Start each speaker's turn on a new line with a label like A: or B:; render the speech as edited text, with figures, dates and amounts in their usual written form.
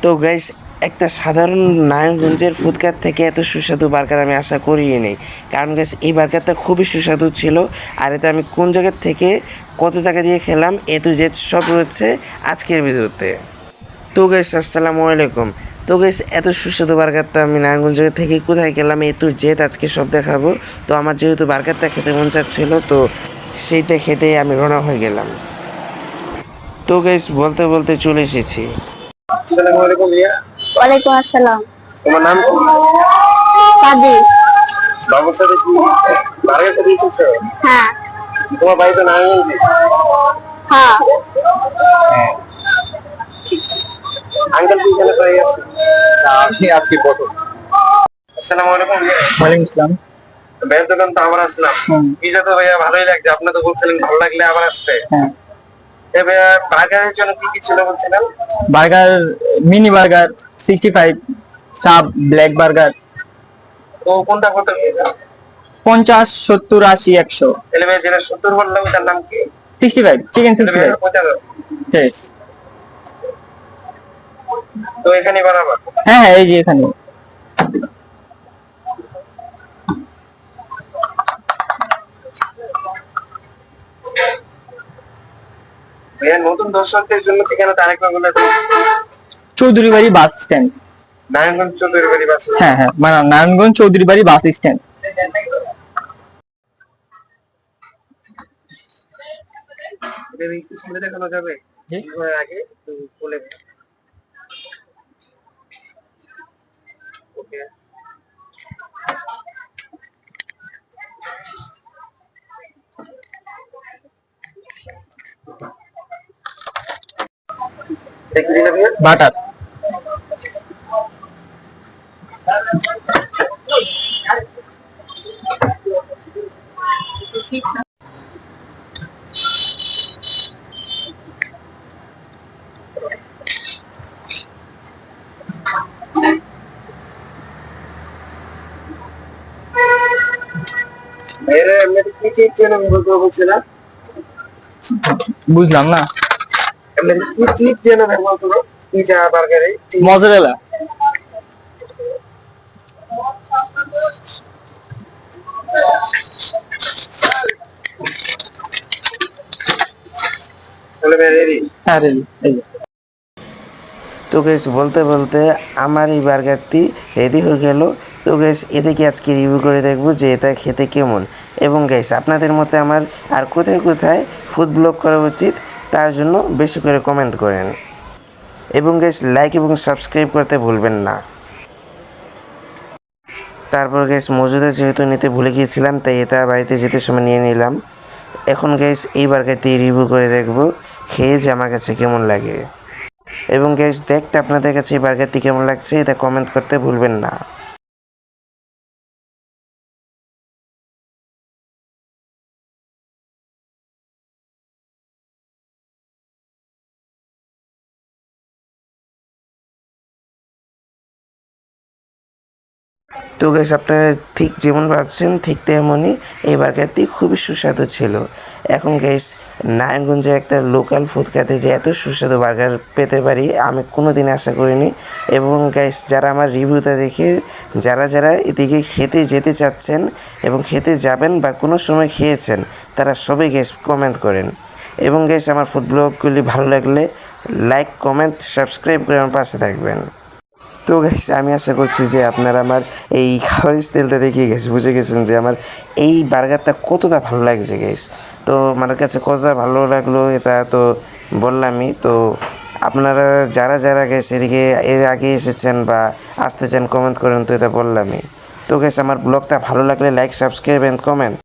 A: তো গাইস, একটা সাধারণ নারায়ণগঞ্জের ফুডকার্ট থেকে এত সুস্বাদু বার্গার আমি আশা করিই নেই। কারণ গাইস, এই বার্গারটা খুবই সুস্বাদু ছিল। আর এটা আমি কোন জায়গার থেকে কত টাকা দিয়ে খেলাম এ টু জেড সব রয়েছে আজকের ভিডিওতে। তো গাইস, আসসালামু আলাইকুম। তো গাইস, এত সুস্বাদু বার্গারটা আমি নারায়ণগঞ্জ থেকে কোথায় গেলাম এ টু জেড আজকে সব দেখাবো। তো আমার যেহেতু বার্গারটা খেতে মন চাচ্ছিল, তো সেইটা খেতেই আমি রওনা হয়ে গেলাম। তো গাইস, বলতে বলতে চলে এসেছি। আসসালামু আলাইকুম ভাইয়া।
B: ওয়ালাইকুম আসসালাম।
A: তোমার নাম কি?
B: কাদির।
A: বাবুর সাথে কি বার্গার খেতে এসেছো?
B: হ্যাঁ।
A: তোমার বাড়ি তো নারায়ণগঞ্জে?
B: হ্যাঁ।
A: আঙ্কেল কি এখানে প্রায় আছে?
C: আমি আজকে প্রথম।
A: আসসালামু আলাইকুম ভাইয়া।
C: ওয়ালাইকুম আসসালাম।
A: ভাইয়ের দোকান তো আবার আসলাম। পিজা তো ভাইয়া ভালোই লাগছে, আপনি তো বলছিলেন ভালো লাগলে আবার আসতে।
C: হ্যাঁ,
A: এ ভাইয়া, বার্গারের জন্য কি কি ছিল বলছিলেন?
C: Burger, mini burger 65, sub black burger
A: তো কোনটা কত?
C: 50, 70, 80, 100।
A: এলে ভাইয়া, যেটা 70 বললাম ওটার নাম কি?
C: 65 চিকেন
A: এলে ভাইয়া,
C: 65।
A: কোথায় যাবো?
C: Yes.
A: তো এখানে বানাবো?
C: হ্যাঁ হ্যাঁ, এই যে এখানে।
A: ভাইয়া, নতুন দর্শকদের জন্য ঠিকানাটা আরেকবার বলে দিন।
C: চৌধুরী বাড়ি বাস স্ট্যান্ড।
A: নারায়ণগঞ্জ চৌধুরী বাড়ি বাস।
C: হ্যাঁ হ্যাঁ, মানে নারায়ণগঞ্জ চৌধুরী বাড়ি বাস স্ট্যান্ড।
A: এটা কি খুলে দেখানো যাবে?
C: জি।
A: আগে একটু খুলে দিন। ওকে। দেখি দিলে ভাইয়া।
C: বাটার।
A: ভাইয়া, এমনি কি চিজ যেন বলতে বলছিলাম?
C: বুঝলাম না।
A: এমনি কি চিজ যেন ব্যবহার করো পিজা বার্গারে?
C: মজারেলা।
A: তাহলে ভাইয়া রেডি?
C: হ্যাঁ রেডি, এই যে।
A: তো গাইস, বলতে বলতে আমার এই বার্গারটি রেডি হয়ে গেল। তো গাইস, এটাকে আজকে রিভিউ করে দেখবো যে এটা খেতে কেমন। এবং গাইস, আপনাদের মতে আমার আর কোথায় কোথায় ফুড ব্লগ করা উচিত তার জন্য বেশি করে কমেন্ট করেন। এবং গাইস, লাইক এবং সাবস্ক্রাইব করতে ভুলবেন না। তারপর গাইস, মজুদা যেহেতু নিতে ভুলে গিয়েছিলাম, তাই এটা বাড়িতে যেতে সময় নিয়ে নিলাম। এখন গাইস, এই বার্গারটি রিভিউ করে দেখবো খেয়ে যে আমার কাছে কেমন লাগে। এবং গাইস, দেখতে আপনাদের কাছে এই বার্গারটি কেমন লাগছে এটা কমেন্ট করতে ভুলবেন না। তো গাইস, আপনারা ঠিক যেমন ভাবছেন ঠিক তেমনই এই বার্গারটি খুবই সুস্বাদু ছিল। এখন গাইস, নারায়ণগঞ্জে একটা লোকাল ফুডকার্টে যে এত সুস্বাদু বার্গার পেতে পারি আমি কোনো দিন আশা করিনি। এবং গাইস, যারা আমার রিভিউটা দেখে যারা যারা এদিকে খেতে যেতে চাচ্ছেন এবং খেতে যাবেন বা কোনো সময় খেয়েছেন তারা সবাই গাইস কমেন্ট করেন। এবং গাইস, আমার ফুড ব্লগগুলি ভালো লাগলে লাইক, কমেন্ট, সাবস্ক্রাইব করে আমার পাশে থাকবেন। তো গাইস, আমি আশা করছি যে আপনারা আমার এই খাবারের স্টাইলটা দেখে বুঝে গেছেন যে আমার এই বার্গারটা কতটা ভালো লাগছে গাইস। তো আমার কাছে কতটা ভালো লাগলো এটা তো বললামই। তো আপনারা যারা যারা গাইস এদিকে এর আগে এসেছেন বা আসতে চান কমেন্ট করেন, তো এটা বললামই। তো গাইস, আমার ব্লগটা ভালো লাগলে লাইক, সাবস্ক্রাইব অ্যান্ড কমেন্ট।